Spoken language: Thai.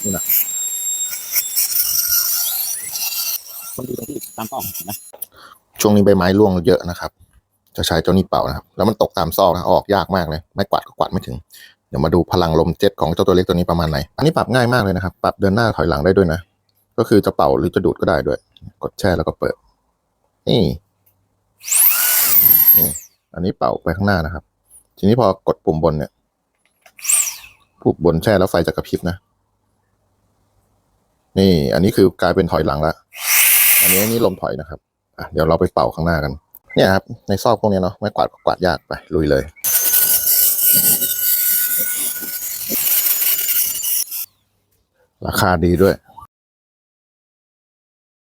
นี่นะมันดีตรงที่ตามซอกนะช่วงนี้ใบไม้ร่วงเยอะนะครับจะใช้เจ้านี่เป่านะครับแล้วมันตกตามซอกนะออกยากมากเลยไม่กวาดก็กวาดไม่ถึงเดี๋ยวมาดูพลังลมเจ็ตของเจ้าตัวเล็กตัวนี้ประมาณไหนอันนี้ปรับง่ายมากเลยนะครับปรับเดินหน้าถอยหลังได้ด้วยนะก็คือจะเป่าหรือจะดูดก็ได้ด้วยกดแช่แล้วก็เปิดนี่อันนี้เป่าไปข้างหน้านะครับทีนี้พอกดปุ่มบนเนี่ยปุ่มบนแช่แล้วไฟจะกระพริบนะนี่อันนี้คือกลายเป็นถอยหลังละอันนี้ลมถอยนะครับเดี๋ยวเราไปเป่าข้างหน้ากันเนี่ยครับในซอกพวกนี้เนาะไม่กวาดก็กวาดยากไปลุยเลยราคาดีด้วย